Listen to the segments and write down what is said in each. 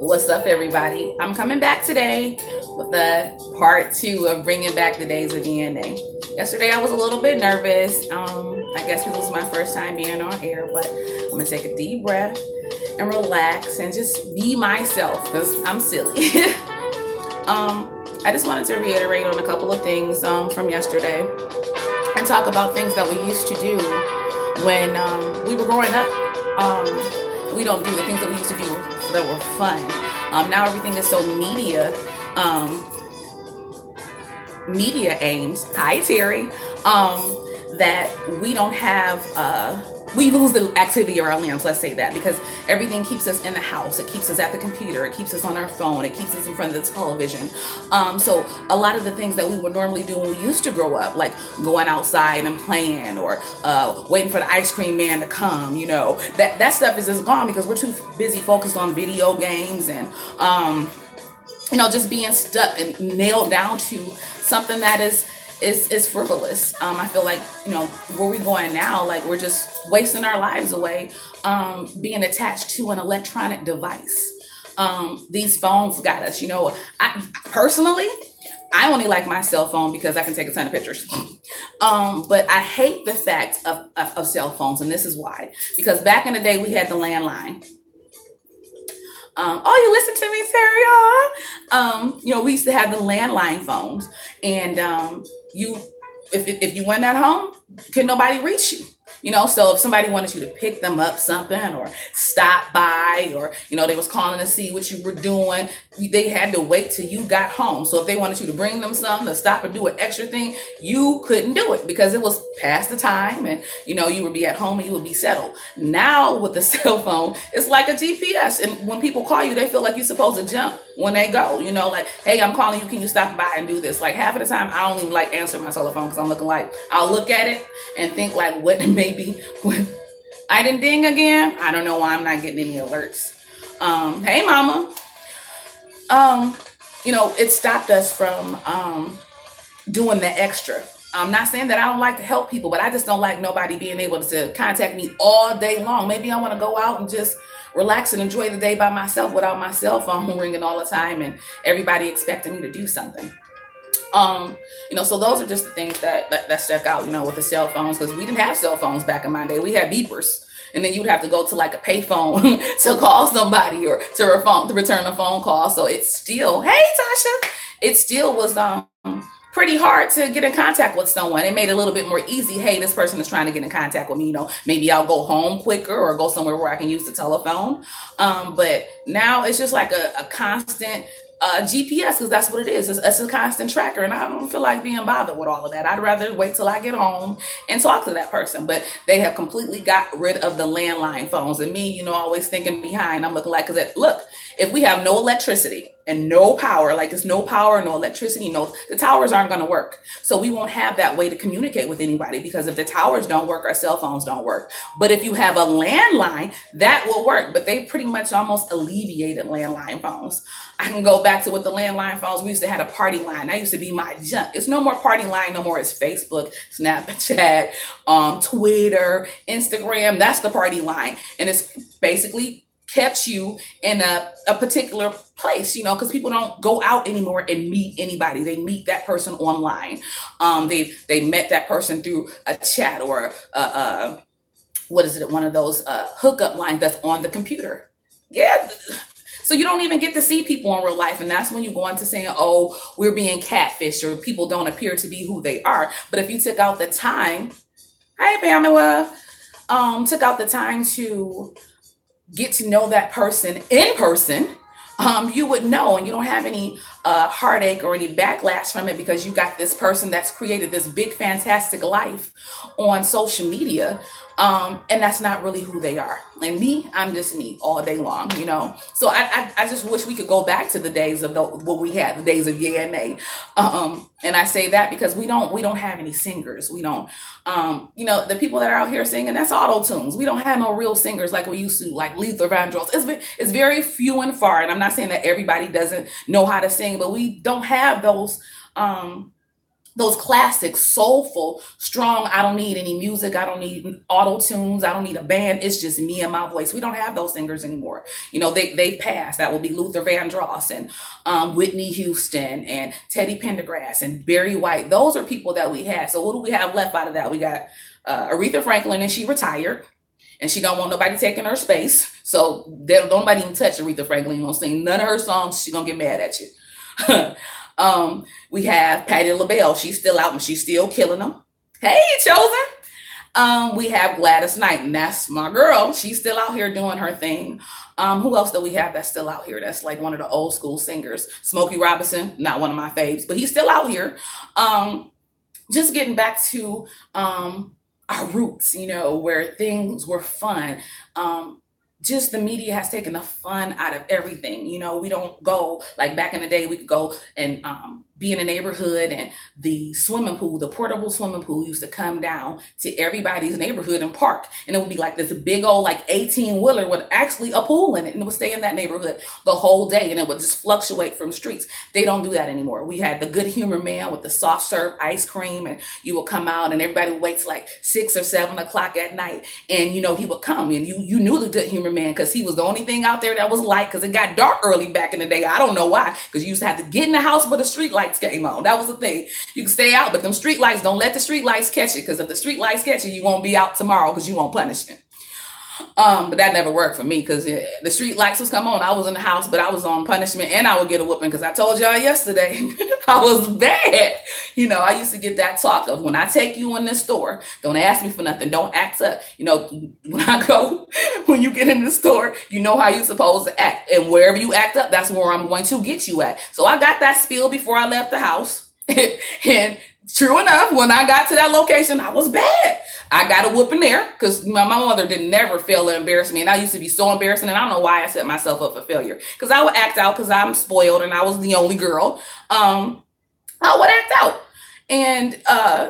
What's up, everybody? I'm coming back today with the part two of bringing back the days of DNA. Yesterday, I was a little bit nervous. I guess it was my first time being on air, but I'm gonna take a deep breath and relax and just be myself because I'm silly. I just wanted to reiterate on a couple of things from yesterday and talk about things that we used to do when we were growing up. We don't do the things that we used to do that were fun. Now everything is so media aims. Hi, Terry. That we don't have. We lose the activity of our limbs, let's say that, because everything keeps us in the house. It keeps us at the computer. It keeps us on our phone. It keeps us in front of the television. So a lot of the things that we would normally do when we used to grow up, like going outside and playing or waiting for the ice cream man to come, that stuff is just gone because we're too busy focused on video games and, just being stuck and nailed down to something that is frivolous. I feel like, where we're going now, like we're just wasting our lives away being attached to an electronic device. These phones got us, I only like my cell phone because I can take a ton of pictures. But I hate the fact of cell phones, and this is why. Because back in the day, we had the landline. You listen to me, Sarah? We used to have the landline phones, and if you went at home, could nobody reach you? So if somebody wanted you to pick them up something or stop by or, they was calling to see what you were doing, they had to wait till you got home. So if they wanted you to bring them something to stop and do an extra thing, you couldn't do it because it was past the time and, you would be at home and you would be settled. Now with the cell phone, it's like a GPS. And when people call you, they feel like you're supposed to jump when they go, like, hey, I'm calling you. Can you stop by and do this? Like half of the time, I don't even like answer my telephone because I'm looking like, I'll look at it and think like, what maybe I didn't ding again. I don't know why I'm not getting any alerts. Hey, mama. It stopped us from doing the extra. I'm not saying that I don't like to help people, but I just don't like nobody being able to contact me all day long. Maybe I want to go out and just relax and enjoy the day by myself without my cell phone ringing all the time and everybody expecting me to do something. So those are just the things that stuck out, with the cell phones, because we didn't have cell phones back in my day. We had beepers, and then you'd have to go to like a payphone to call somebody or to return a phone call. So it's still, hey, Tasha, it still was pretty hard to get in contact with someone. It made it a little bit more easy. Hey, this person is trying to get in contact with me. Maybe I'll go home quicker or go somewhere where I can use the telephone. But now it's just like a constant GPS, because that's what it is. It's a constant tracker, and I don't feel like being bothered with all of that. I'd rather wait till I get home and talk to that person. But they have completely got rid of the landline phones, and me, always thinking behind. I'm looking like, because look, if we have no electricity and no power, like it's no power, no electricity, the towers aren't going to work. So we won't have that way to communicate with anybody, because if the towers don't work, our cell phones don't work. But if you have a landline, that will work. But they pretty much almost alleviated landline phones. I can go back to with the landline phones. We used to have a party line. That used to be my junk. It's no more party line no more. It's Facebook, Snapchat, Twitter, Instagram. That's the party line. And it's basically kept you in a particular place, because people don't go out anymore and meet anybody. They meet that person online. They met that person through a chat or one of those hookup lines that's on the computer. Yeah. So you don't even get to see people in real life. And that's when you go into saying, oh, we're being catfished or people don't appear to be who they are. But if you took out the time, hi, Pamela, took out the time to get to know that person in person, you would know, and you don't have any heartache or any backlash from it because you got this person that's created this big, fantastic life on social media. And that's not really who they are. And me, I'm just me all day long, So I just wish we could go back to the days of what we had, the days of DNA. And I say that because we don't have any singers. We don't, the people that are out here singing, that's auto tunes. We don't have no real singers like we used to, like Luther Vandross. It's very few and far. And I'm not saying that everybody doesn't know how to sing, but we don't have those those classic, soulful, strong, I don't need any music, I don't need auto tunes, I don't need a band, it's just me and my voice. We don't have those singers anymore. You know, they passed. That will be Luther Vandross and Whitney Houston and Teddy Pendergrass and Barry White. Those are people that we had. So what do we have left out of that? We got Aretha Franklin, and she retired. And she don't want nobody taking her space. So don't nobody even touch Aretha Franklin. You won't sing none of her songs. She gonna get mad at you. We have Patti LaBelle. She's still out and she's still killing them. Hey, Chosen. We have Gladys Knight, and that's my girl. She's still out here doing her thing. Who else do we have that's still out here? That's like one of the old school singers. Smokey Robinson, not one of my faves, but he's still out here. Just getting back to our roots, you know, where things were fun. Just the media has taken the fun out of everything. You know, we don't go like back in the day, we could go and be in a neighborhood, and the swimming pool, the portable swimming pool used to come down to everybody's neighborhood and park. And it would be like this big old like 18-wheeler with actually a pool in it, and it would stay in that neighborhood the whole day, and it would just fluctuate from streets. They don't do that anymore. We had the Good Humor Man with the soft serve ice cream, and you would come out and everybody would wait till like 6 or 7 o'clock at night. And, you know, he would come, and you knew the Good Humor Man because he was the only thing out there that was light, because it got dark early back in the day. I don't know why, because you used to have to get in the house but the street lights came on. That was the thing. You can stay out, but them street lights, don't let the street lights catch you, because if the street lights catch you, you won't be out tomorrow because you want punishment. But that never worked for me, because the street lights was come on. I was in the house, but I was on punishment, and I would get a whooping, because I told y'all yesterday I was bad. You know, I used to get that talk of, when I take you in this store, don't ask me for nothing. Don't act up. You know, when you get in the store, you know how you're supposed to act. And wherever you act up, that's where I'm going to get you at. So I got that spiel before I left the house. And true enough, when I got to that location, I was bad. I got a whooping there, because my mother did never fail to embarrass me. And I used to be so embarrassing. And I don't know why I set myself up for failure, because I would act out, because I'm spoiled and I was the only girl. I would act out. And,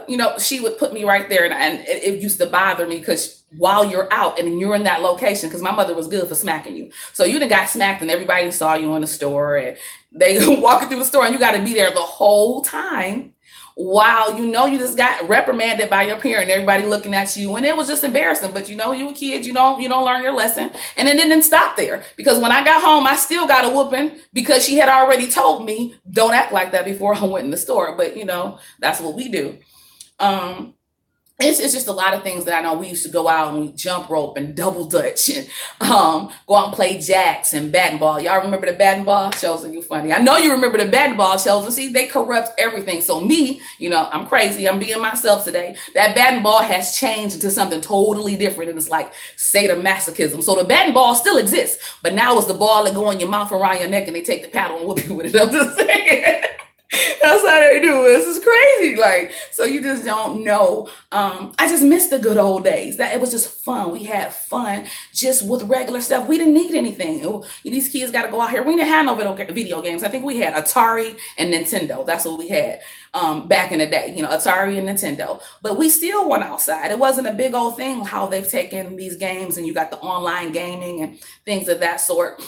you know, she would put me right there. And it used to bother me, because while you're out and you're in that location, because my mother was good for smacking you. So you done got smacked and everybody saw you in the store, and they walking through the store, and you got to be there the whole time, while you know you just got reprimanded by your parent, everybody looking at you, and it was just embarrassing. But you know, you a kid, you don't learn your lesson. And it didn't stop there, because when I got home, I still got a whooping, because she had already told me, don't act like that, before I went in the store. But you know, that's what we do. It's just a lot of things that I know. We used to go out and we jump rope and double dutch and go out and play jacks and bat and ball. Y'all remember the bat and ball? Chosen, you funny. I know you remember the bat and ball, Chosen. See, they corrupt everything. So me, you know, I'm crazy. I'm being myself today. That bat and ball has changed into something totally different. And it's like sadomasochism. So the bat and ball still exists, but now it's the ball that go in your mouth, around your neck, and they take the paddle and whoop you with it. I'm just saying. That's how they do it. This is crazy. Like, so you just don't know. I just miss the good old days. That it was just fun. We had fun just with regular stuff. We didn't need anything. These kids got to go out here. We didn't have no video games. I think we had Atari and Nintendo. That's what we had back in the day. You know, Atari and Nintendo. But we still went outside. It wasn't a big old thing how they've taken these games, and you got the online gaming and things of that sort.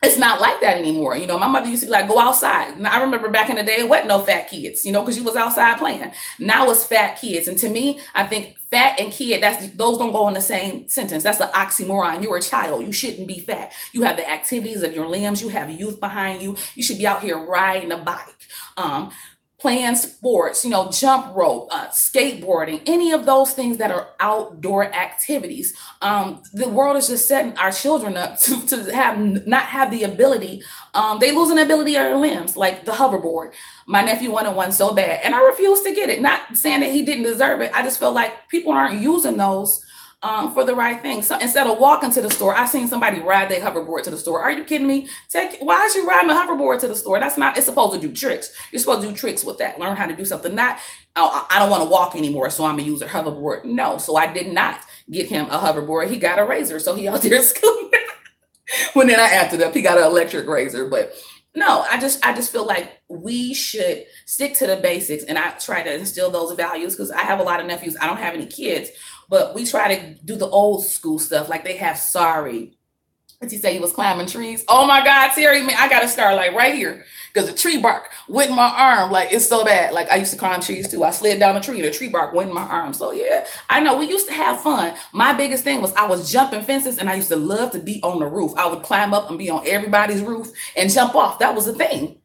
It's not like that anymore. You know, my mother used to be like, go outside. And I remember back in the day, it wasn't no fat kids, you know, because you was outside playing. Now it's fat kids. And to me, I think fat and kid, those don't go in the same sentence. That's an oxymoron. You're a child. You shouldn't be fat. You have the activities of your limbs. You have youth behind you. You should be out here riding a bike, playing sports, you know, jump rope, skateboarding, any of those things that are outdoor activities. The world is just setting our children up to not have the ability. They lose an ability of their limbs, like the hoverboard. My nephew wanted one so bad, and I refused to get it. Not saying that he didn't deserve it. I just felt like people aren't using those for the right thing. So instead of walking to the store, I seen somebody ride their hoverboard to the store. Are you kidding me? Why is you riding a hoverboard to the store? It's supposed to do tricks. You're supposed to do tricks with that. Learn how to do something. Not, oh, I don't want to walk anymore, so I'm going to use a hoverboard. No, so I did not get him a hoverboard. He got a razor, so he out there scooting. When then I acted up, he got an electric razor. But no, I just feel like we should stick to the basics, and I try to instill those values, because I have a lot of nephews. I don't have any kids, but we try to do the old school stuff. Like they have sorry, But he said he was climbing trees. Oh my God, Terry, man, I got to start like right here. Because the tree bark went in my arm. Like, it's so bad. Like, I used to climb trees too. I slid down a tree and the tree bark went in my arm. So yeah, I know we used to have fun. My biggest thing was I was jumping fences, and I used to love to be on the roof. I would climb up and be on everybody's roof and jump off. That was the thing.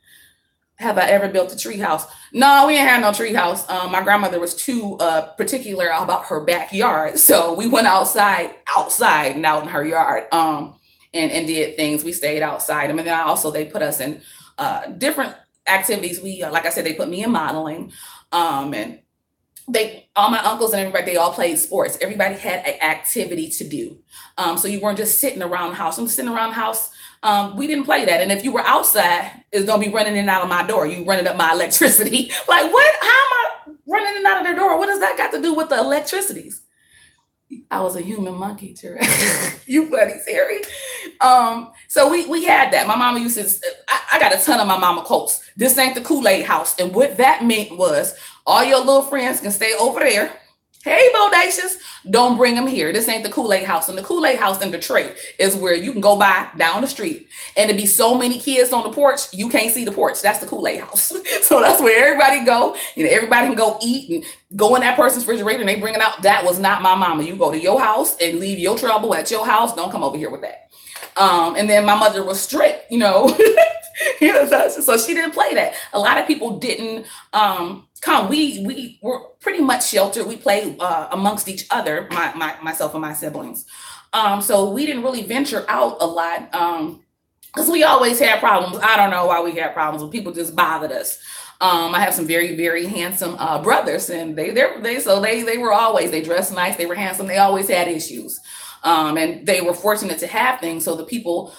Have I ever built a tree house? No, we ain't had no tree house. My grandmother was too particular about her backyard. So we went outside and out in her yard. And did things. We stayed outside. And then they put us in different activities. Like I said, they put me in modeling. And all my uncles and everybody, they all played sports. Everybody had an activity to do. So you weren't just sitting around the house. I'm sitting around the house. We didn't play that. And if you were outside, it's going to be running in and out of my door. You running up my electricity. Like, what? How am I running in and out of their door? What does that got to do with the electricities? I was a human monkey, Terry. You funny, Terry. So we had that. My mama used to, I got a ton of my mama quotes. This ain't the Kool-Aid house. And what that meant was all your little friends can stay over there. Hey, bodacious, don't bring them here. This ain't the Kool-Aid house. And the Kool-Aid house in Detroit is where you can go by down the street and there be so many kids on the porch, you can't see the porch. That's the Kool-Aid house. So that's where everybody go. Everybody can go eat and go in that person's refrigerator and they bring it out. That was not my mama. You go to your house and leave your trouble at your house. Don't come over here with that. And then my mother was strict, so she didn't play that. A lot of people didn't come. We were pretty much sheltered. We played amongst each other, myself and my siblings. So we didn't really venture out a lot because we always had problems. I don't know why we had problems, but people just bothered us. I have some very, very handsome brothers, and they were always, they dressed nice, they were handsome, they always had issues. And they were fortunate to have things. So the people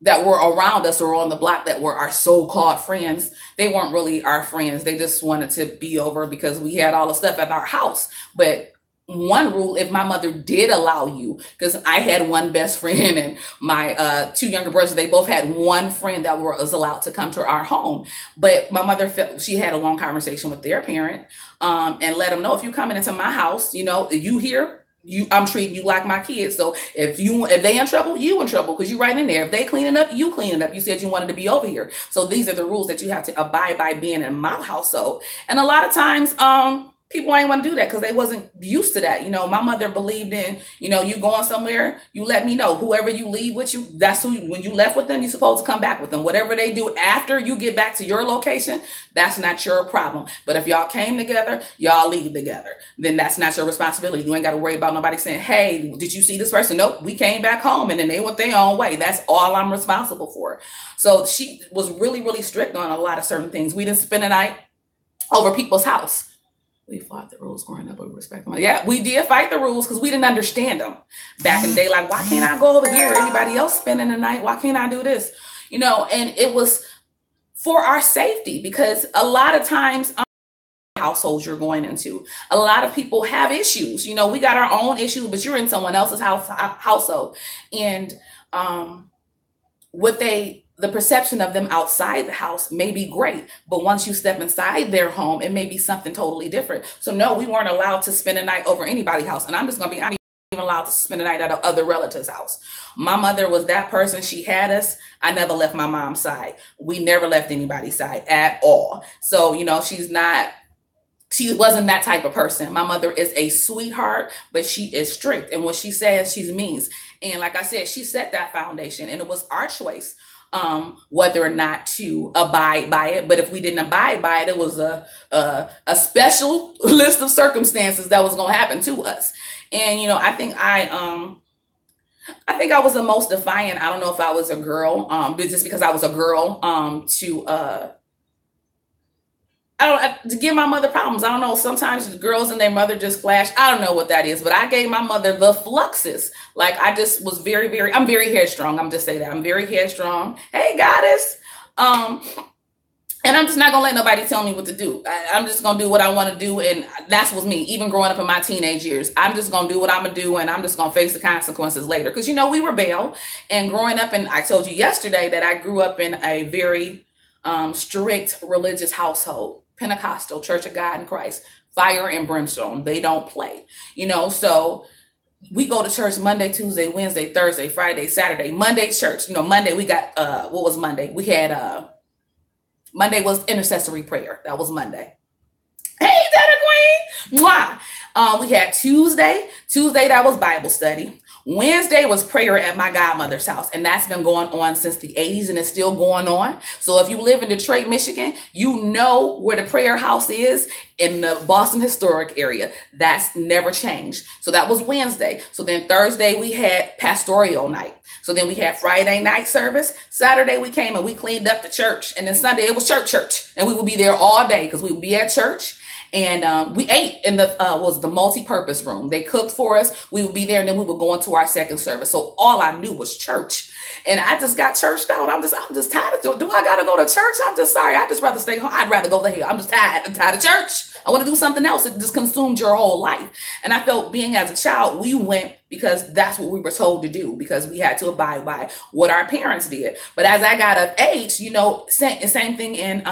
that were around us or on the block that were our so-called friends, they weren't really our friends. They just wanted to be over because we had all the stuff at our house. But one rule, if my mother did allow you, because I had one best friend and my two younger brothers, they both had one friend that was allowed to come to our home. But my mother felt she had a long conversation with their parent and let them know, if you coming into my house, you here, I'm treating you like my kids. So if they in trouble, you in trouble because you right in there. If they cleaning up, you cleaning up. You said you wanted to be over here. So these are the rules that you have to abide by being in my household. And a lot of times, people ain't want to do that because they wasn't used to that. My mother believed in, you going somewhere, you let me know. Whoever you leave with you, that's who, when you left with them, you're supposed to come back with them. Whatever they do after you get back to your location, that's not your problem. But if y'all came together, y'all leave together. Then that's not your responsibility. You ain't got to worry about nobody saying, hey, did you see this person? Nope, we came back home and then they went their own way. That's all I'm responsible for. So she was really, really strict on a lot of certain things. We didn't spend the night over people's house. We fought the rules growing up. We respect them. Yeah, we did fight the rules because we didn't understand them back in the day. Like, why can't I go over here? Anybody else spending the night? Why can't I do this? And it was for our safety because a lot of times households you're going into, a lot of people have issues. We got our own issues, but you're in someone else's household. And the perception of them outside the house may be great, but once you step inside their home, it may be something totally different. So no, we weren't allowed to spend a night over anybody's house. And I'm just going to be honest, even allowed to spend the night at other relatives' house. My mother was that person. She had us. I never left my mom's side. We never left anybody's side at all. So, she wasn't that type of person. My mother is a sweetheart, but she is strict. And what she says, she means. And like I said, she set that foundation and it was our choice. Whether or not to abide by it. But if we didn't abide by it, it was a special list of circumstances that was going to happen to us. And, I think I was the most defiant. I don't know if I was a girl, but just because I was a girl, to give my mother problems. I don't know. Sometimes the girls and their mother just clash. I don't know what that is, but I gave my mother the fluxes. Like I just was I'm very headstrong. I'm just saying that I'm very headstrong. Hey, goddess. And I'm just not going to let nobody tell me what to do. I'm just going to do what I want to do. And that's was me, even growing up in my teenage years. I'm just going to do what I'm going to do. And I'm just going to face the consequences later. Because, we rebel. And growing up, and I told you yesterday that I grew up in a very strict religious household. Pentecostal, Church of God in Christ, fire and brimstone. They don't play, so we go to church Monday, Tuesday, Wednesday, Thursday, Friday, Saturday. Monday church. You know, Monday we got what was Monday? We had Monday was intercessory prayer. That was Monday. Hey, Data Queen. Mwah. We had Tuesday. Tuesday, that was Bible study. Wednesday was prayer at my godmother's house, and that's been going on since the 80s, and it's still going on. So if you live in Detroit, Michigan, you know where the prayer house is in the Boston historic area. That's never changed. So that was Wednesday. So then Thursday, we had pastoral night. So then we had Friday night service. Saturday, we came and we cleaned up the church. And then Sunday, it was church. And we would be there all day because we would be at church. And we ate in the was the multi-purpose room. They cooked for us. We would be there, and then we would go into our second service. So all I knew was church, and I just got churched out. I'm just tired of do I gotta go to church? I'm just sorry. I'd just rather stay home. I'd rather go to hell. I'm just tired. I'm tired of church. I want to do something else. It just consumed your whole life. And I felt being as a child, we went because that's what we were told to do, because we had to abide by what our parents did. But as I got of age, you know, same thing in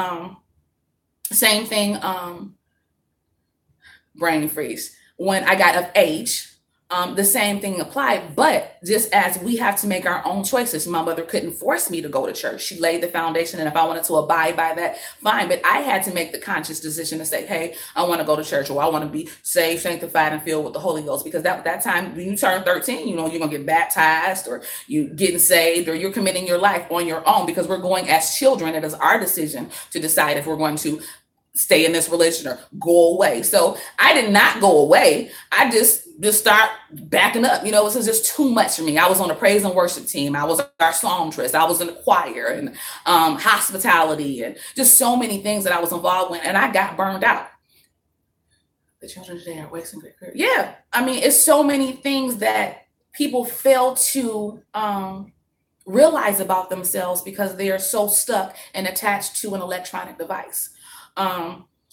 brain freeze. When I got of age, the same thing applied, but just as we have to make our own choices. My mother couldn't force me to go to church. She laid the foundation, and if I wanted to abide by that, fine. But I had to make the conscious decision to say, hey, I want to go to church, or I want to be saved, sanctified, and filled with the Holy Ghost. Because that time when you turn 13, you know, you're going to get baptized, or you getting saved, or you're committing your life on your own, because we're going as children. It is our decision to decide if we're going to stay in this religion or go away. So I did not go away. I just start backing up. You know, this is just too much for me. I was on a praise and worship team. I was our songstress. I was in the choir and hospitality, and just so many things that I was involved with. And I got burned out. The children today are wasting great career. Yeah. I mean, it's so many things that people fail to realize about themselves because they are so stuck and attached to an electronic device.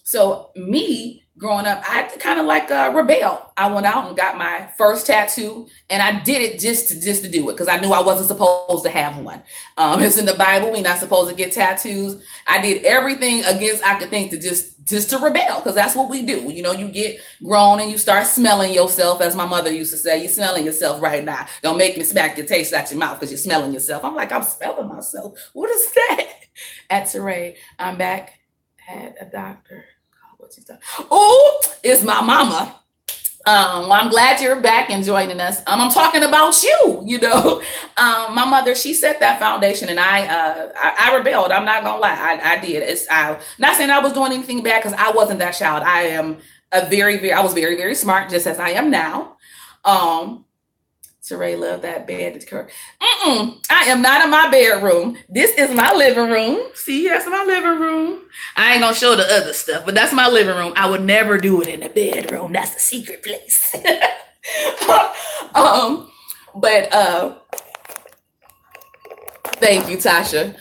So me growing up, I kind of like rebel. I went out and got my first tattoo, and I did it just to do it, because I knew I wasn't supposed to have one. It's in the Bible. We're not supposed to get tattoos. I did everything against I could think to just to rebel, because that's what we do. You know, you get grown and you start smelling yourself, as my mother used to say. You're smelling yourself right now. Don't make me smack your taste out your mouth because you're smelling yourself. I'm like, I'm smelling myself. What is that? At Teray, I'm back. Had a doctor. Oh, it's my mama. Well, I'm glad you're back and joining us. I'm talking about you. You know, my mother, she set that foundation, and I rebelled. I'm not gonna lie, I did. I'm not saying I was doing anything bad, because I wasn't that child. I was very, very smart, just as I am now. Teray loved that bed. I am not in my bedroom. This is my living room. See, that's my living room. I ain't gonna show the other stuff, but that's my living room. I would never do it in the bedroom. That's a secret place. But thank you, Tasha.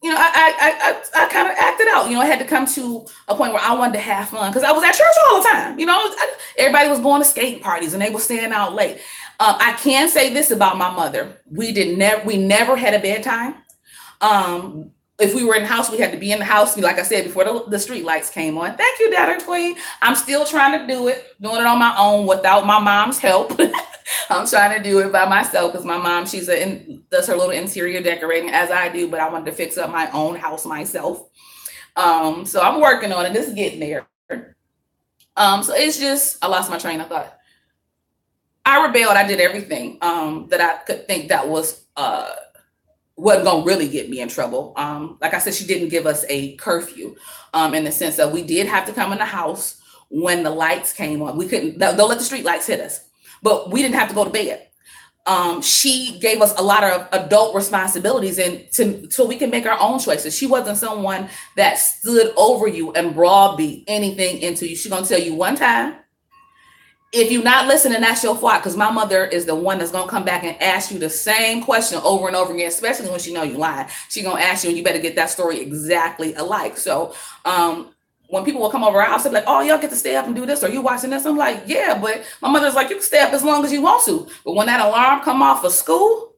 You know, I kind of acted out. You know, I had to come to a point where I wanted to have fun, because I was at church all the time. You know, everybody was going to skate parties and they were staying out late. I can say this about my mother: we never had a bedtime. If we were in the house, we had to be in the house. Like I said, before the street lights came on. Thank you, Data Queen. I'm still trying to doing it on my own without my mom's help. I'm trying to do it by myself, because my mom, does her little interior decorating as I do, but I wanted to fix up my own house myself. So I'm working on it. This is getting there. So it's just, I lost my train of thought. I rebelled. I did everything that I could think that wasn't going to really get me in trouble. Like I said, she didn't give us a curfew in the sense that we did have to come in the house when the lights came on. We couldn't, they'll let the street lights hit us, but we didn't have to go to bed. She gave us a lot of adult responsibilities, and so we can make our own choices. She wasn't someone that stood over you and broadbeat anything into you. She's going to tell you one time. If you're not listening, that's your fault, because my mother is the one that's going to come back and ask you the same question over and over again, especially when she know you lying. She's going to ask you, and you better get that story exactly alike. So when people will come over our house, they're like, oh, y'all get to stay up and do this, or you watching this? I'm like, yeah, but my mother's like, you can stay up as long as you want to. But when that alarm come off for school,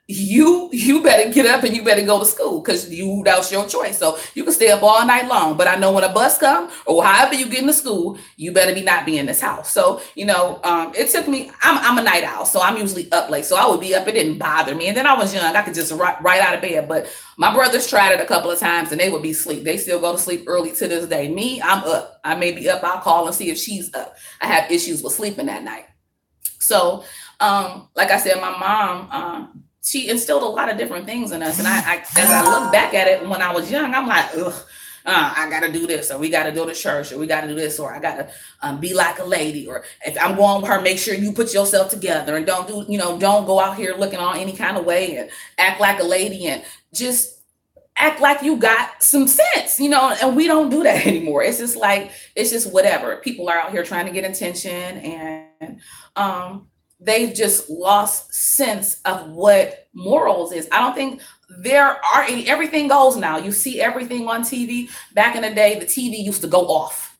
you better get up and you better go to school because that's your choice. So you can stay up all night long, but I know when a bus comes or however you get into school, you better not be in this house. So it took me. I'm a night owl, so I'm usually up late. So I would be up. It didn't bother me. And then I was young, I could just right out of bed. But my brothers tried it a couple of times and they would be asleep. They still go to sleep early to this day. Me, I'm up. I may be up. I'll call and see if she's up. I have issues with sleeping that night. So like I said, my mom. She instilled a lot of different things in us. And I as I look back at it when I was young, I'm like, I got to do this, or we got to go to church, or we got to do this, or I got to be like a lady, or if I'm going with her, make sure you put yourself together and don't go out here looking on any kind of way and act like a lady and just act like you got some sense, and we don't do that anymore. It's just whatever. People are out here trying to get attention and, they've just lost sense of what morals is. I don't think there are any, everything goes now. You see everything on TV. Back in the day, the TV used to go off.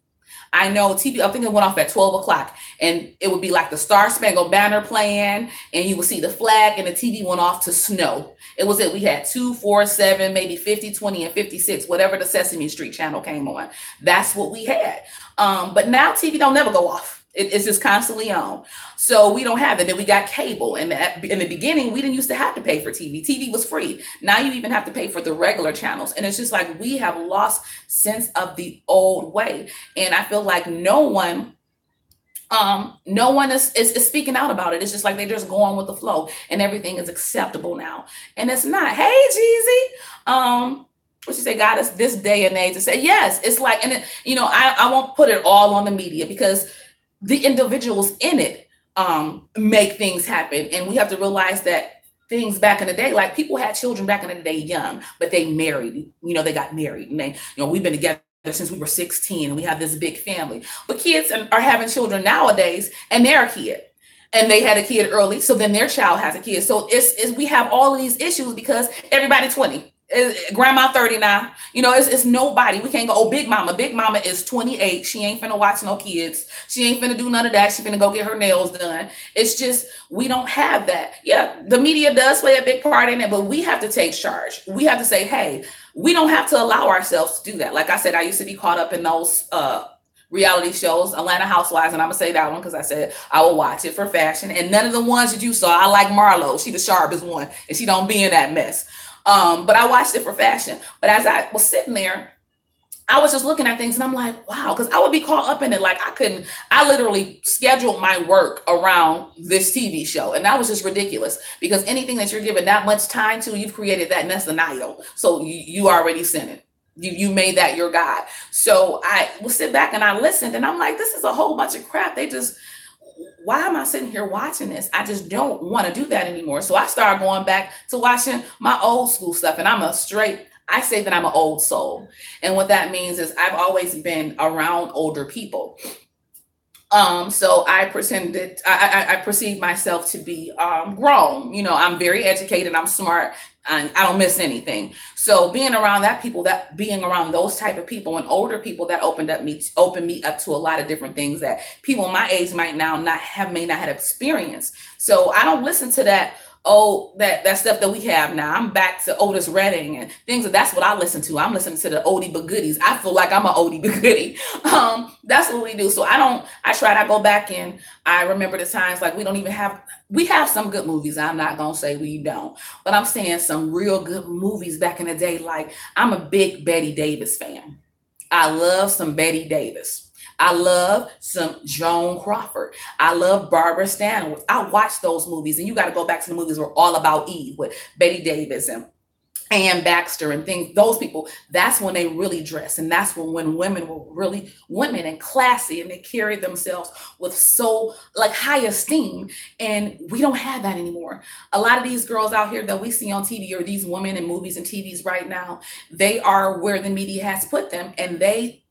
I know TV, I think it went off at 12 o'clock and it would be like the Star Spangled Banner playing and you would see the flag and the TV went off to snow. We had 2, 4, 7, maybe 50, 20, and 56, whatever the Sesame Street channel came on. That's what we had. But now TV don't never go off. It's just constantly on. So we don't have that. Then we got cable. And in the beginning, we didn't used to have to pay for TV. TV was free. Now you even have to pay for the regular channels. And it's just like we have lost sense of the old way. And I feel like no one is speaking out about it. It's just like they're just going with the flow and everything is acceptable now. And it's not. Hey, Jeezy. What you say, God, is this day and age to say, yes, it's like, and I won't put it all on the media because the individuals in it make things happen. And we have to realize that things back in the day, like people had children back in the day young, but they married, they got married and they, we've been together since we were 16 and we have this big family. But kids are having children nowadays and they're a kid and they had a kid early. So then their child has a kid. So we have all of these issues because everybody's 20. Grandma 30 now, it's nobody. We can't go, oh, Big Mama is 28. She ain't finna watch no kids. She ain't finna do none of that. She finna go get her nails done. It's just, we don't have that. Yeah, the media does play a big part in it, but we have to take charge. We have to say, hey, we don't have to allow ourselves to do that. Like I said, I used to be caught up in those reality shows, Atlanta Housewives, and I'm gonna say that one because I said I will watch it for fashion. And none of the ones that you saw, I like Marlo. She the sharpest one, and she don't be in that mess. But I watched it for fashion. But as I was sitting there, I was just looking at things and I'm like, wow, because I would be caught up in it. Like I literally scheduled my work around this TV show. And that was just ridiculous because anything that you're given that much time to, you've created that, and that's an idol. So you already sent it. You made that your God. So I will sit back and I listened and I'm like, this is a whole bunch of crap. Why am I sitting here watching this? I just don't want to do that anymore. So I started going back to watching my old school stuff. And I say that I'm an old soul. And what that means is I've always been around older people. So I perceive myself to be grown. I'm very educated. I'm smart. I don't miss anything. So being around being around those type of people and older people, that opened me up to a lot of different things that people my age may not have experienced. So I don't listen to that. That stuff that we have now. I'm back to Otis Redding and things. That's what I listen to. I'm listening to the oldie but goodies. I feel like I'm an oldie but goodie. That's what we do. So I go back and I remember the times like we have some good movies. I'm not going to say we don't, but I'm saying some real good movies back in the day. Like I'm a big Betty Davis fan. I love some Betty Davis. I love some Joan Crawford. I love Barbara Stanwyck. I watch those movies, and you got to go back to the movies were All About Eve with Betty Davis and Ann Baxter and things. Those people, that's when they really dress, and that's when women were really women and classy, and they carried themselves with so high esteem. And we don't have that anymore. A lot of these girls out here that we see on TV, or these women in movies and TVs right now, they are where the media has put them, and they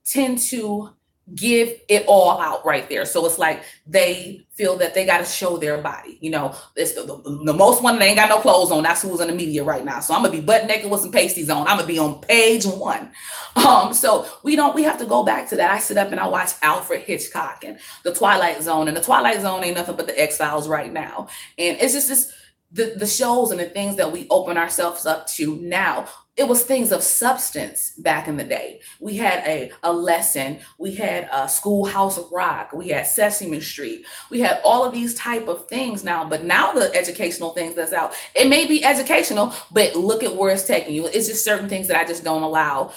tend to give it all out right there. So it's like they feel that they got to show their body. It's the most one that ain't got no clothes on. That's who's in the media right now. So I'm gonna be butt naked with some pasties on. I'm gonna be on page 1. So we have to go back to that. I sit up and I watch Alfred Hitchcock and The Twilight Zone, and The Twilight Zone ain't nothing but the X-Files right now. And it's just the shows and the things that we open ourselves up to now. It was things of substance back in the day. We had a lesson. We had Schoolhouse Rock. We had Sesame Street. We had all of these type of things now. But now the educational things that's out, it may be educational, but look at where it's taking you. It's just certain things that I just don't allow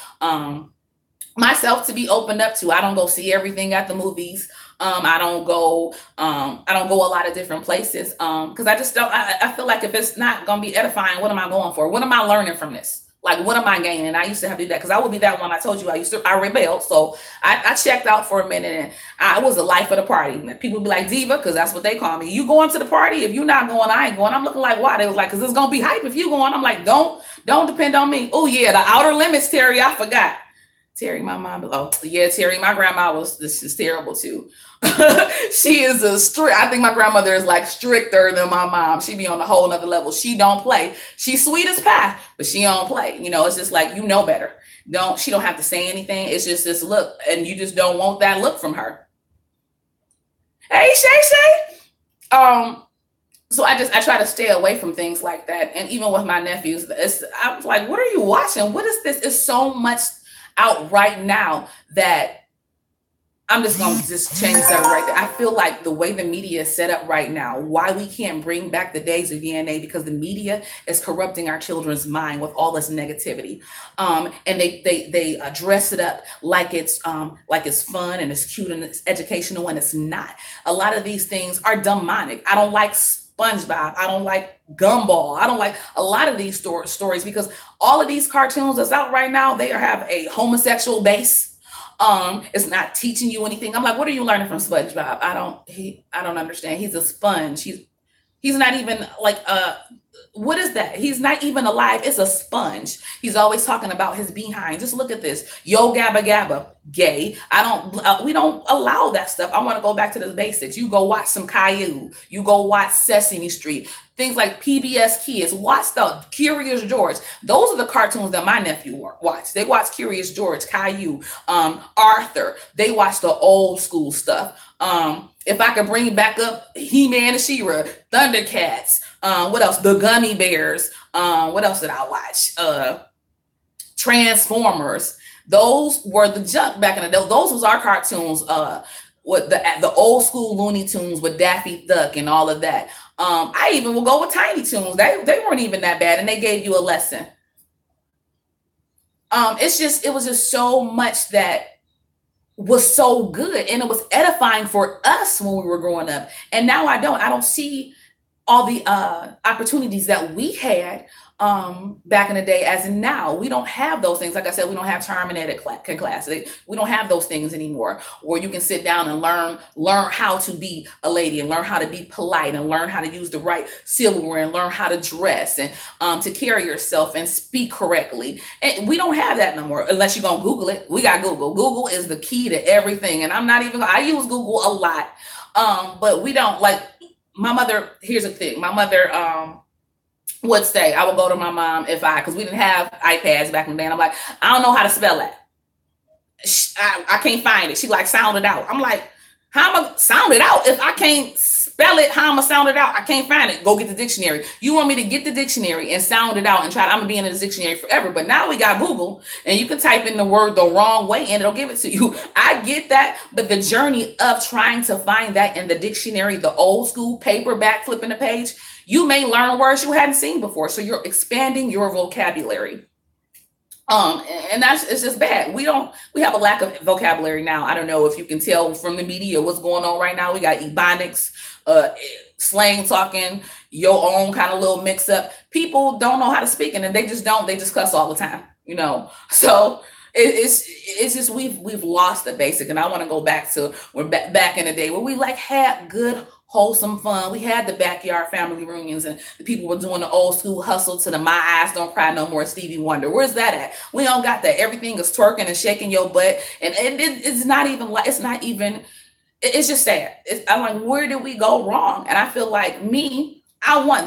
myself to be opened up to. I don't go see everything at the movies. I don't go a lot of different places. Cause I just don't, I feel like if it's not going to be edifying, what am I going for? What am I learning from this? Like, what am I gaining? I used to have to do that because I would be that one. I told you I rebelled. So I checked out for a minute and I was the life of the party. People be like diva because that's what they call me. You going to the party? If you're not going, I ain't going. I'm looking like, why? They was like, because it's going to be hype if you going. I'm like, don't depend on me. Oh yeah, the outer limits, Terry. I forgot. Terry, my mom. Oh yeah, Terry, my grandma this is terrible too. She is I think my grandmother is like stricter than my mom. She be on a whole nother level. She don't play. She's sweet as pie, but she don't play. You know, it's just like, better. She don't have to say anything. It's just this look, and you just don't want that look from her. Hey, Shay. So I try to stay away from things like that. And even with my nephews, I was like, what are you watching? What is this? It's so much out right now that I'm just going to just change that right there. I feel like the way the media is set up right now, why we can't bring back the days of DNA, because the media is corrupting our children's mind with all this negativity. And they dress it up like it's fun and it's cute and it's educational, and it's not. A lot of these things are demonic. I don't like SpongeBob. I don't like Gumball. I don't like a lot of these stories because all of these cartoons that's out right now, they have a homosexual base. It's not teaching you anything. I'm like, what are you learning from SpongeBob? I don't understand. He's a sponge. He's not even like what is that? He's not even alive. It's a sponge. He's always talking about his behind. Just look at this. Yo gabba gabba, gay. We don't allow that stuff. I want to go back to the basics. You go watch some Caillou. You go watch Sesame Street. Things like PBS Kids. Watch the Curious George. Those are the cartoons that my nephew watch. They watch Curious George, Caillou, Arthur. They watch the old school stuff. If I could bring back up He-Man and She-Ra, Thundercats, what else? The Gummy Bears. What else did I watch? Transformers. Those were the junk back in the day. Those was our cartoons. With the old school Looney Tunes with Daffy Duck and all of that. I even will go with Tiny Toons. They weren't even that bad, and they gave you a lesson. It was just so much that was so good, and it was edifying for us when we were growing up. And now I don't see all the opportunities that we had back in the day as in now. We don't have those things. Like I said, we don't have charm and etiquette class. We don't have those things anymore, where you can sit down and learn how to be a lady and learn how to be polite and learn how to use the right silverware and learn how to dress and to carry yourself and speak correctly. And we don't have that no more, unless you're going to Google it. We got Google. Google is the key to everything. And I use Google a lot. But we don't, like my mother, here's the thing. My mother, would say, I would go to my mom because we didn't have iPads back in the day. And I'm like, I don't know how to spell that. I can't find it. She like, sound it out. I'm like, how am I sound it out? If I can't spell it, how am I sound it out? I can't find it. Go get the dictionary. You want me to get the dictionary and sound it out and I'm gonna be in the dictionary forever. But now we got Google and you can type in the word the wrong way and it'll give it to you. I get that, but the journey of trying to find that in the dictionary, the old school paperback, flipping the page, you may learn words you hadn't seen before. So you're expanding your vocabulary. And it's just bad. We have a lack of vocabulary now. I don't know if you can tell from the media what's going on right now. We got ebonics, slang talking, your own kind of little mix up. People don't know how to speak, and then they just cuss all the time, So it's just we've lost the basic, and I want to go back to back in the day where we had good, wholesome fun. We had the backyard family reunions and the people were doing the old school hustle to the My Eyes Don't Cry No More Stevie Wonder. Where's that at? We don't got that. Everything is twerking and shaking your butt. And it's just sad. I'm like, where did we go wrong? And I feel like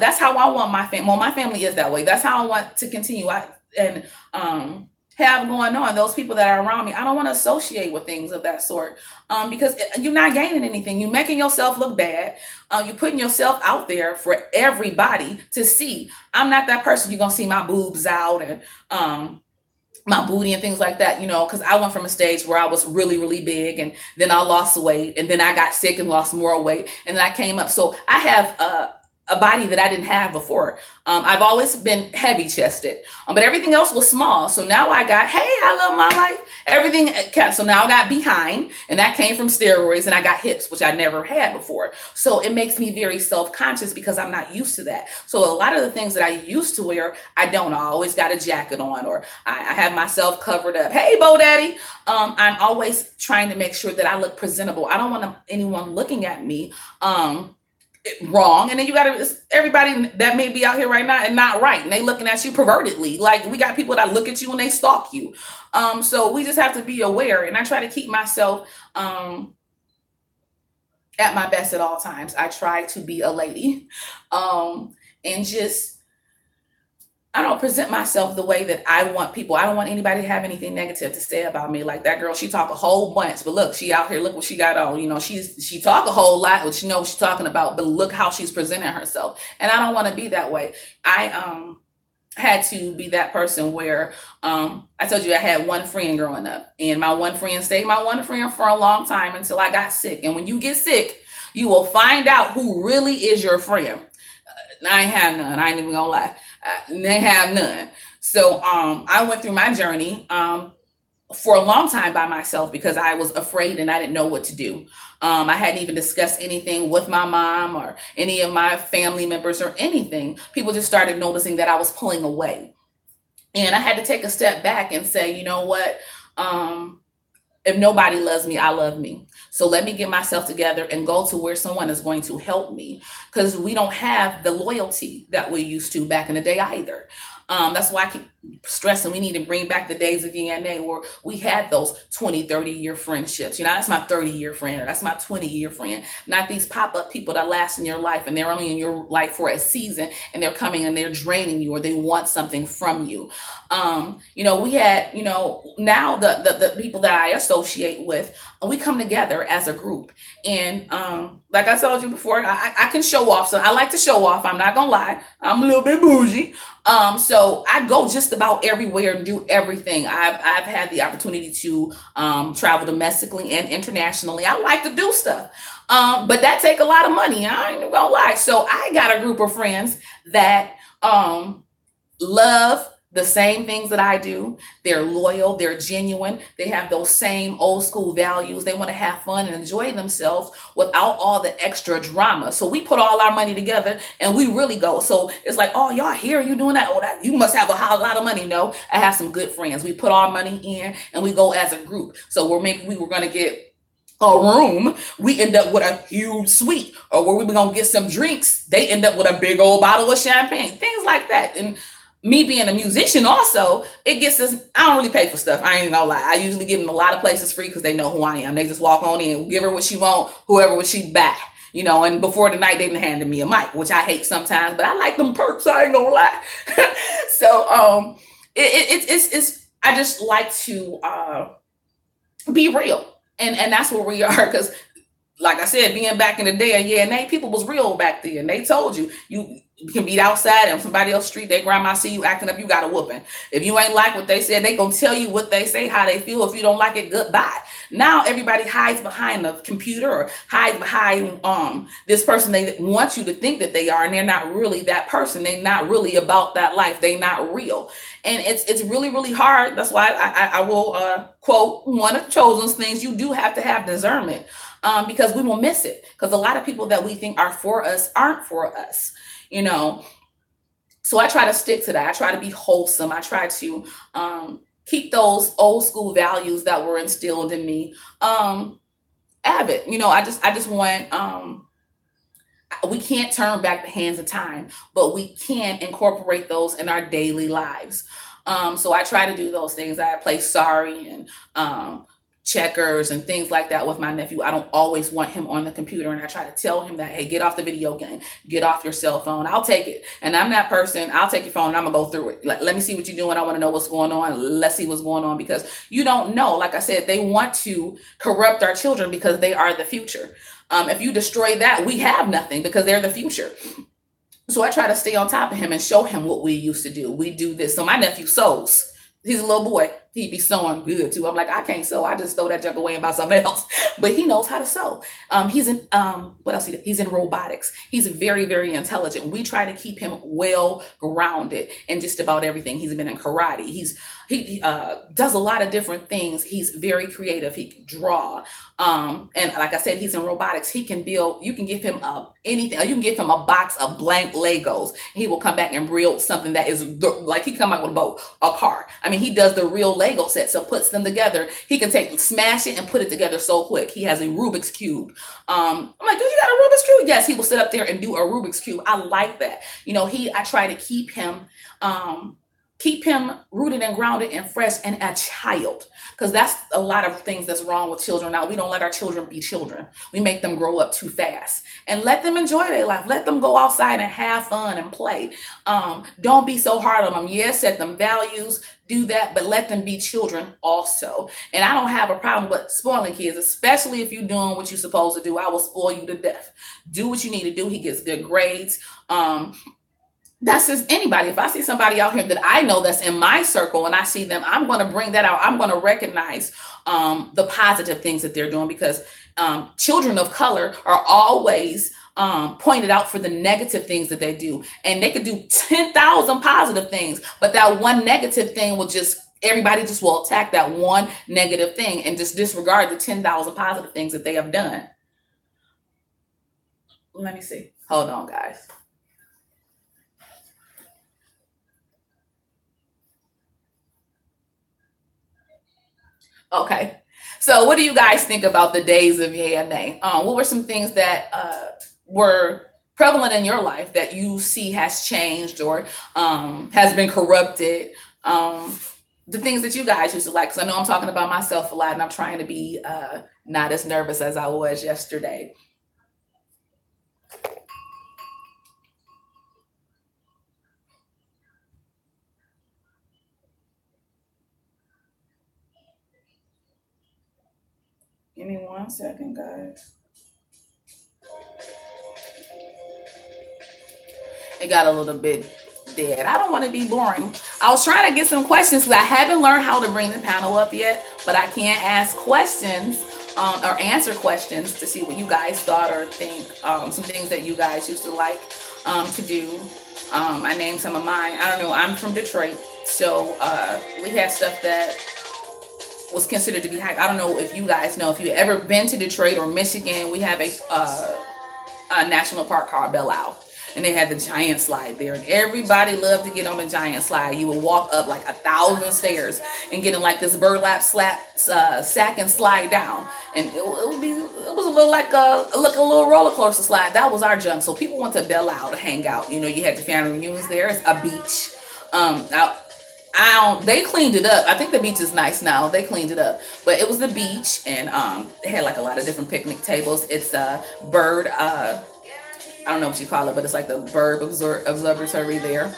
that's how I want my family. Well, my family is that way. That's how I want to continue. have going on, those people that are around me, I don't want to associate with things of that sort, because you're not gaining anything. You're making yourself look bad. You're putting yourself out there for everybody to see. I'm not that person. You're going to see my boobs out and my booty and things like that, because I went from a stage where I was really, really big, and then I lost weight, and then I got sick and lost more weight, and then I came up. So I have a body that I didn't have before. I've always been heavy chested, but everything else was small. So now I got, hey, I love my life. Everything kept. So now I got behind, and that came from steroids, and I got hips, which I never had before. So it makes me very self-conscious because I'm not used to that. So a lot of the things that I used to wear, I don't. I always got a jacket on, or I have myself covered up. Hey, Bo Daddy. I'm always trying to make sure that I look presentable. I don't want anyone looking at me wrong. And then you got everybody that may be out here right now and not right, and they looking at you pervertedly. Like, we got people that look at you and they stalk you. So we just have to be aware, and I try to keep myself at my best at all times. I try to be a lady, and just, I don't present myself the way that I want people. I don't want anybody to have anything negative to say about me. Like, that girl, she talk a whole bunch, but look, she out here, look what she got on. She talk a whole lot, but she knows what she's talking about, but look how she's presenting herself. And I don't want to be that way. I had to be that person where I told you I had one friend growing up, and my one friend stayed my one friend for a long time until I got sick. And when you get sick, you will find out who really is your friend. I ain't have none. I ain't even gonna lie. They have none. So I went through my journey for a long time by myself because I was afraid and I didn't know what to do. I hadn't even discussed anything with my mom or any of my family members or anything. People just started noticing that I was pulling away. And I had to take a step back and say, you know what? If nobody loves me, I love me. So let me get myself together and go to where someone is going to help me, because we don't have the loyalty that we used to back in the day either. That's why I keep stressing we need to bring back the days of DNA where we had those 20, 30-year friendships. That's my 30-year friend, or that's my 20-year friend. Not these pop-up people that last in your life and they're only in your life for a season, and they're coming and they're draining you, or they want something from you. We had, now the people that I associate with, we come together as a group. And like I told you before, I can show off. So I like to show off. I'm not gonna lie. I'm a little bit bougie. So I go just about everywhere and do everything. I've had the opportunity to travel domestically and internationally. I like to do stuff. But that take a lot of money. I ain't even gonna lie. So I got a group of friends that love the same things that I do. They're loyal, they're genuine, they have those same old school values. They want to have fun and enjoy themselves without all the extra drama. So we put all our money together and we really go. So it's like, oh, y'all here, you doing that? Oh, you must have a lot of money. No, I have some good friends. We put our money in and we go as a group. So we were going to get a room, we end up with a huge suite, or where we were going to get some drinks, they end up with a big old bottle of champagne, things like that. And me being a musician also, it gets us, I don't really pay for stuff. I ain't gonna lie. I usually give them a lot of places free because they know who I am. They just walk on in, give her what she want, whoever what she buy. And before the night they done handed me a mic, which I hate sometimes, but I like them perks, I ain't gonna lie. So it's I just like to be real. And that's where we are, because like I said, being back in the day, and people was real back then. They told you can be outside on somebody else's street, their grandma see you acting up, you got a whooping. If you ain't like what they said, they gonna tell you what they say, how they feel. If you don't like it, goodbye. Now everybody hides behind the computer or hides behind this person they want you to think that they are, and they're not really that person. They're not really about that life. They're not real. And it's really, really hard. That's why I will quote one of Chosen's things: you do have to have discernment. Because we will miss it. Because a lot of people that we think are for us aren't for us, So I try to stick to that. I try to be wholesome. I try to keep those old school values that were instilled in me avid. I just want, we can't turn back the hands of time, but we can incorporate those in our daily lives. So I try to do those things. I play sorry and checkers and things like that with my nephew. I don't always want him on the computer, and I try to tell him that, hey, get off the video game, get off your cell phone. I'll take it, and I'm that person. I'll take your phone and I'm gonna go through it. Let me see what you're doing. I want to know what's going on. Let's see what's going on, because you don't know. Like I said, they want to corrupt our children because they are the future. If you destroy that, we have nothing, because they're the future. So I try to stay on top of him and show him what we used to do. We do this. So my nephew sews. He's a little boy. He'd be sewing good too. I'm like, I can't sew. I just throw that junk away and buy something else. But he knows how to sew. He's in what else? He's in robotics. He's very, very intelligent. We try to keep him well grounded in just about everything. He's been in karate. He does a lot of different things. He's very creative. He can draw. And like I said, he's in robotics. He can build. You can give him anything. You can give him a box of blank Legos. He will come back and build something that is like, he come out with a boat, a car. I mean, he does the real Lego set, so puts them together. He can smash it and put it together so quick. He has a Rubik's Cube. I'm like, dude, you got a Rubik's Cube? Yes, he will sit up there and do a Rubik's Cube. I like that. I try to keep him rooted and grounded and fresh and a child, because that's a lot of things that's wrong with children now. We don't let our children be children. We make them grow up too fast, and let them enjoy their life. Let them go outside and have fun and play. Don't be so hard on them. Yes, set them values, do that, but let them be children also. And I don't have a problem with spoiling kids, especially if you're doing what you're supposed to do. I will spoil you to death. Do what you need to do. He gets good grades. That's just anybody. If I see somebody out here that I know that's in my circle and I see them, I'm going to bring that out. I'm going to recognize the positive things that they're doing, because children of color are always pointed out for the negative things that they do. And they could do 10,000 positive things, but that one negative thing will everybody just will attack that one negative thing and just disregard the 10,000 positive things that they have done. Let me see. Hold on, guys. Okay. So what do you guys think about the days of yay and nay? What were some things that were prevalent in your life that you see has changed or has been corrupted? The things that you guys used to like, because I know I'm talking about myself a lot, and I'm trying to be not as nervous as I was yesterday. Give me 1 second, guys. It got a little bit dead. I don't want to be boring. I was trying to get some questions because I haven't learned how to bring the panel up yet, but I can't ask questions or answer questions to see what you guys thought or think. Some things that you guys used to like to do. I named some of mine. I don't know. I'm from Detroit, so we had stuff that was considered to be high. I don't know if you guys know, if you've ever been to Detroit or Michigan, we have a national park called Belle Isle, and they had the giant slide there, and everybody loved to get on the giant slide. You would walk up like 1,000 stairs and get in like this burlap sack and slide down, and it was a little like a little roller coaster slide. That was our junk. So people went to Belle Isle to hang out. You had the family reunions there. It's a beach. They cleaned it up. I think the beach is nice now. They cleaned it up, but it was the beach, and they had like a lot of different picnic tables. It's a bird. I don't know what you call it, but it's like the bird observatory there.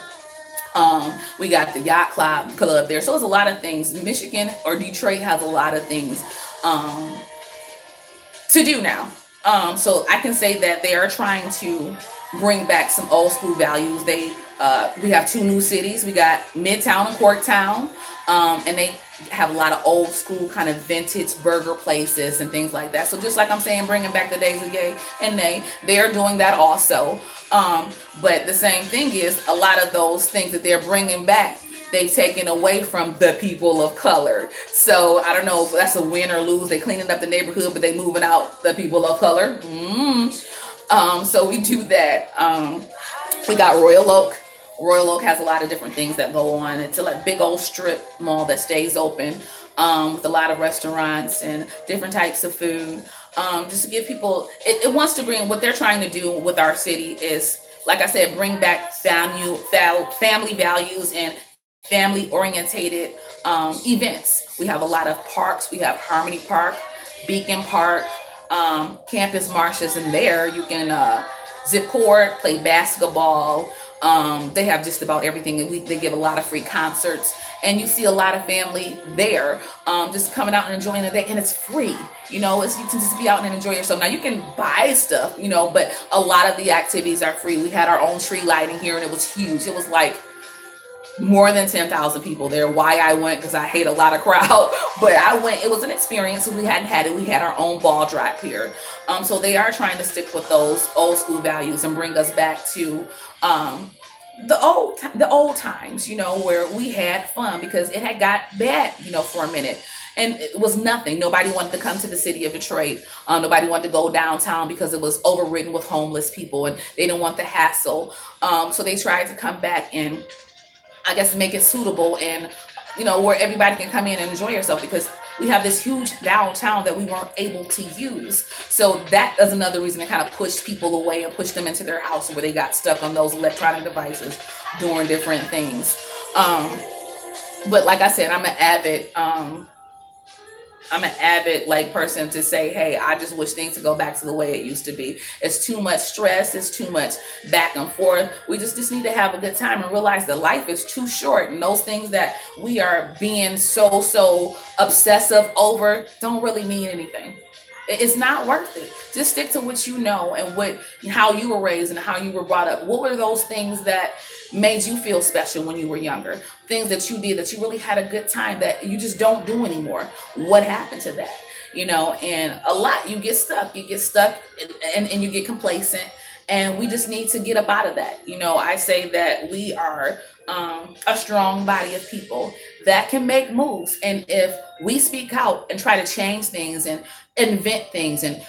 We got the yacht club there. So it's a lot of things. Michigan or Detroit has a lot of things to do now. So I can say that they are trying to bring back some old school values. We have 2 new cities. We got Midtown and Corktown, and they have a lot of old school kind of vintage burger places and things like that. So just like I'm saying, bringing back the days of yay and nay, they are doing that also. But the same thing is, a lot of those things that they're bringing back, they've taken away from the people of color. So I don't know if that's a win or lose. They cleaning up the neighborhood, but they moving out the people of color. So we do that. We got Royal Oak. Royal Oak has a lot of different things that go on. It's a like big old strip mall that stays open with a lot of restaurants and different types of food. Just to give people, it wants to bring, what they're trying to do with our city is, like I said, bring back family values and family orientated events. We have a lot of parks. We have Harmony Park, Beacon Park, Campus Marshes, and there you can zip cord, play basketball. They have just about everything. And they give a lot of free concerts. And you see a lot of family there just coming out and enjoying the day. And it's free. You know, you can just be out and enjoy yourself. Now, you can buy stuff, you know, but a lot of the activities are free. We had our own tree lighting here, and it was huge. It was like more than 10,000 people there. Why I went, because I hate a lot of crowd, but I went. It was an experience. We hadn't had it. We had our own ball drop here. So they are trying to stick with those old school values and bring us back to the old times, you know, where we had fun, because it had got bad, you know, for a minute. And it was nothing. Nobody wanted to come to the city of Detroit. Nobody wanted to go downtown because it was overridden with homeless people, and they didn't want the hassle. So they tried to come back and, I guess, make it suitable, and, you know, where everybody can come in and enjoy yourself, because we have this huge downtown that we weren't able to use. So that is another reason to kind of push people away and push them into their house, where they got stuck on those electronic devices doing different things. But like I said, I'm an avid like person to say, hey, I just wish things to go back to the way it used to be. It's too much stress. It's too much back and forth. We just need to have a good time and realize that life is too short. And those things that we are being so obsessive over don't really mean anything. It's not worth it. Just stick to what you know and how you were raised and how you were brought up. What were those things that made you feel special when you were younger? Things that you did that you really had a good time that you just don't do anymore. What happened to that? You know, and a lot, you get stuck and you get complacent, and we just need to get up out of that. You know, I say that we are a strong body of people that can make moves. And if we speak out and try to change things and invent things and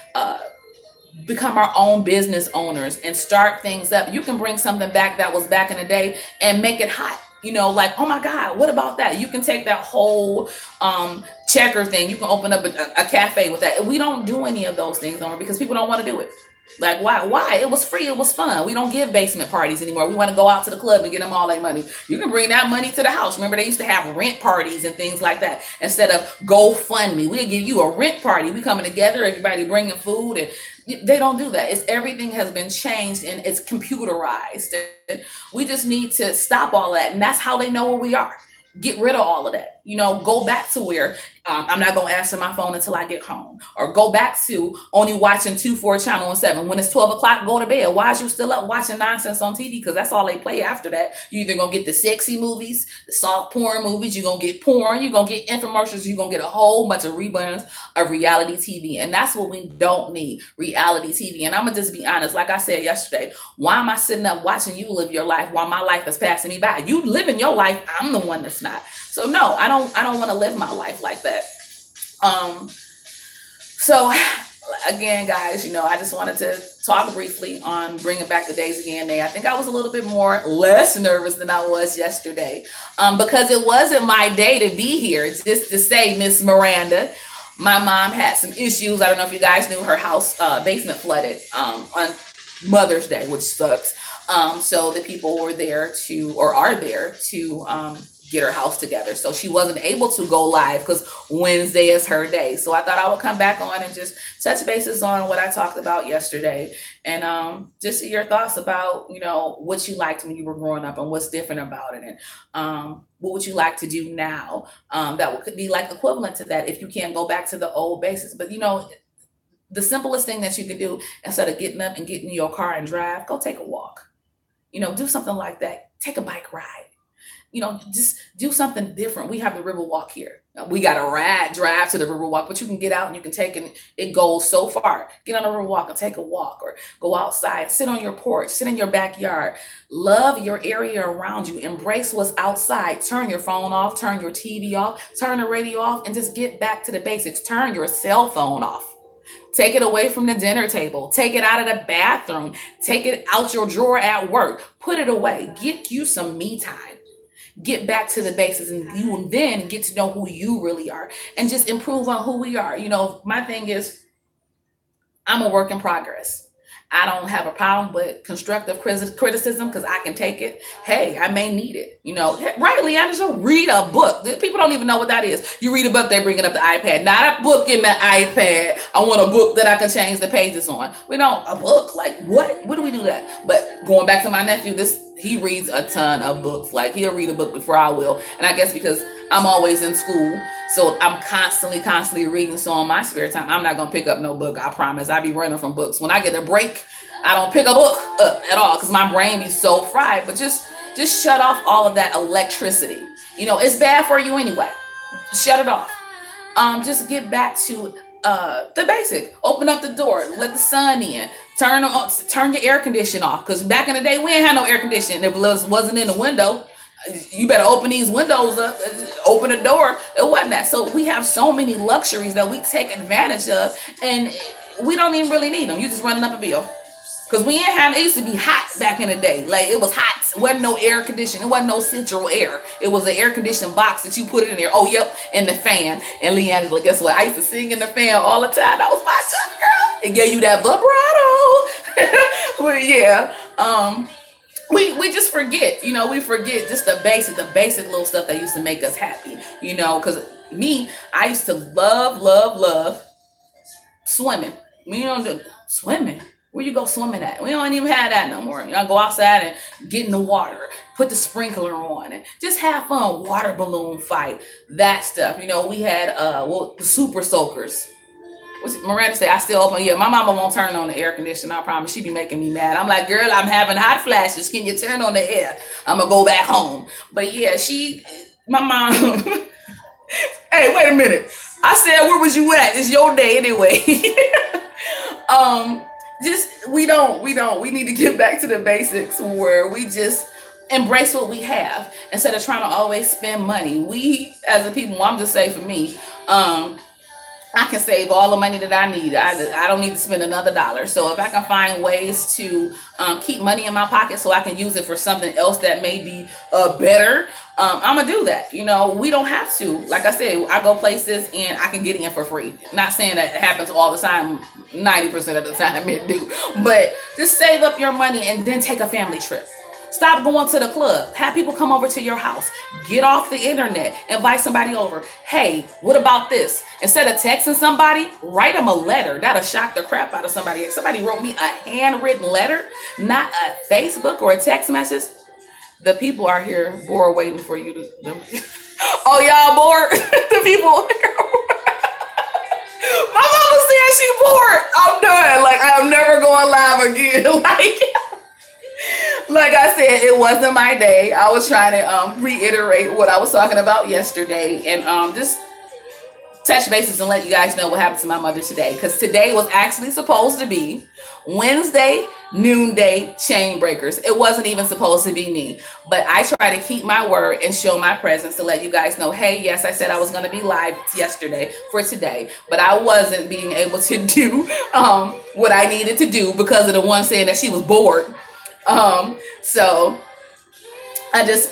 become our own business owners and start things up, you can bring something back that was back in the day and make it hot. You know, like, oh my God, what about that? You can take that whole checker thing. You can open up a cafe with that. We don't do any of those things anymore because people don't want to do it. Like, why? It was free. It was fun. We don't give basement parties anymore. We want to go out to the club and get them all that money. You can bring that money to the house. Remember, they used to have rent parties and things like that. Instead of GoFundMe, we'll give you a rent party. We coming together, everybody bringing food, and they don't do that. Everything has been changed and it's computerized. And we just need to stop all that. And that's how they know where we are. Get rid of all of that. You know, go back to where I'm not going to answer my phone until I get home, or go back to only watching 2-4 channel on 7. When it's 12 o'clock, go to bed. Why is you still up watching nonsense on TV? Because that's all they play after that. You either going to get the sexy movies, the soft porn movies. You're going to get porn. You're going to get infomercials. You're going to get a whole bunch of reruns of reality TV. And that's what we don't need, reality TV. And I'm going to just be honest. Like I said yesterday, why am I sitting up watching you live your life while my life is passing me by? You living your life. I'm the one that's not. So no, I don't want to live my life like that. So again, guys, you know, I just wanted to talk briefly on bringing back the Dayz again. I think I was a little bit less nervous than I was yesterday, because it wasn't my day to be here. Just to say, Miss Miranda, my mom had some issues. I don't know if you guys knew, her house basement flooded on Mother's Day, which sucks. So the people are there to get her house together. So she wasn't able to go live because Wednesday is her day. So I thought I would come back on and just touch bases on what I talked about yesterday, and just see your thoughts about, you know, what you liked when you were growing up and what's different about it, and what would you like to do now that could be like equivalent to that if you can't go back to the old basis. But, you know, the simplest thing that you can do, instead of getting up and getting in your car and drive, go take a walk. You know, do something like that. Take a bike ride. You know, just do something different. We have the Riverwalk here. We got a drive to the Riverwalk, but you can get out and you can take it. It goes so far. Get on the Riverwalk and take a walk, or go outside, sit on your porch, sit in your backyard. Love your area around you. Embrace what's outside. Turn your phone off, turn your TV off, turn the radio off, and just get back to the basics. Turn your cell phone off. Take it away from the dinner table. Take it out of the bathroom. Take it out your drawer at work. Put it away. Get you some me time. Get back to the basics, and you will then get to know who you really are and just improve on who we are. You know, my thing is, I'm a work in progress. I don't have a problem with constructive criticism because I can take it. Hey, I may need it. Right, Leanna? So read a book. People don't even know what that is. You read a book, they bring it up the iPad. Not a book in the iPad. I want a book that I can change the pages on. We don't, a book. Like, what? What do we do that? But going back to my nephew, he reads a ton of books. Like, he'll read a book before I will. And I guess because I'm always in school, so I'm constantly reading. So on my spare time, I'm not going to pick up no book. I promise. I be running from books. When I get a break, I don't pick a book up at all because my brain be so fried. But just shut off all of that electricity. It's bad for you anyway. Shut it off. Just get back to the basic. Open up the door. Let the sun in. Turn your air conditioning off. Because back in the day, we ain't had no air conditioning. If it wasn't in the window, you better open these windows up, open the door. It wasn't that. So we have so many luxuries that we take advantage of, and we don't even really need them. You just running up a bill. Because we ain't had, it used to be hot back in the day. Like, it was hot. It wasn't no air conditioning. It wasn't no central air. It was an air conditioned box that you put it in there. Oh, yep, and the fan. And Leanne's like, guess what? I used to sing in the fan all the time. That was my stuff, girl. It gave you that vibrato. But yeah, we just forget. We forget just the basic little stuff that used to make us happy. Because I used to love swimming. We don't do swimming. Where you go swimming at? We don't even have that no more. Go outside and get in the water, put the sprinkler on, and just have fun. Water balloon fight, that stuff. We had the super soakers. Miranda said, I still open. Yeah, my mama won't turn on the air conditioner. I promise. She be making me mad. I'm like, girl, I'm having hot flashes. Can you turn on the air? I'm gonna go back home. But yeah, my mom. Hey, wait a minute. I said, where was you at? It's your day anyway. We need to get back to the basics where we just embrace what we have instead of trying to always spend money. We, as a people, I'm just saying for me, I can save all the money that I need. I don't need to spend another dollar. So if I can find ways to keep money in my pocket so I can use it for something else that may be better, I'm going to do that. We don't have to. Like I said, I go places and I can get in for free. Not saying that it happens all the time. 90% of the time it do. But just save up your money and then take a family trip. Stop going to the club. Have people come over to your house. Get off the internet. Invite somebody over. Hey, what about this? Instead of texting somebody, write them a letter. That'll shock the crap out of somebody. If somebody wrote me a handwritten letter, not a Facebook or a text message, the people are here bored waiting for you to. Oh, y'all bored? The people. My mama said she bored. I'm done. Like, I'm never going live again. Like I said, it wasn't my day. I was trying to reiterate what I was talking about yesterday and just touch bases and let you guys know what happened to my mother today. Because today was actually supposed to be Wednesday, noonday chain breakers. It wasn't even supposed to be me. But I try to keep my word and show my presence to let you guys know, hey, yes, I said I was going to be live yesterday for today. But I wasn't being able to do what I needed to do because of the one saying that she was bored. So I just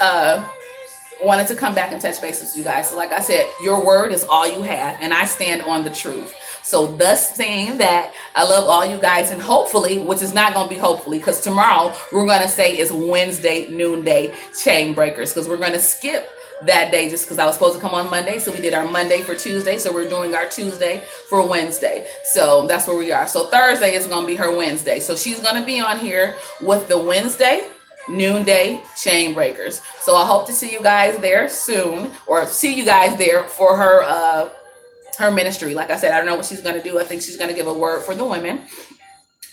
wanted to come back and touch base with you guys. So like I said, your word is all you have, and I stand on the truth. So thus saying that, I love all you guys, and hopefully, which is not going to be hopefully, because tomorrow we're going to say is Wednesday noonday chain breakers, because we're going to skip that day just because I was supposed to come on Monday. So we did our Monday for Tuesday. So we're doing our Tuesday for Wednesday. So that's where we are. So Thursday is going to be her Wednesday. So she's going to be on here with the Wednesday noonday chain breakers. So I hope to see you guys there soon, or see you guys there for her ministry. Like I said, I don't know what she's going to do. I think she's going to give a word for the women,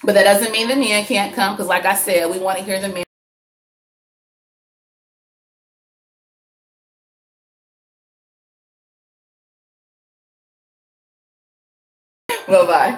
but that doesn't mean the men can't come. Because like I said, we want to hear the men. Bye-bye.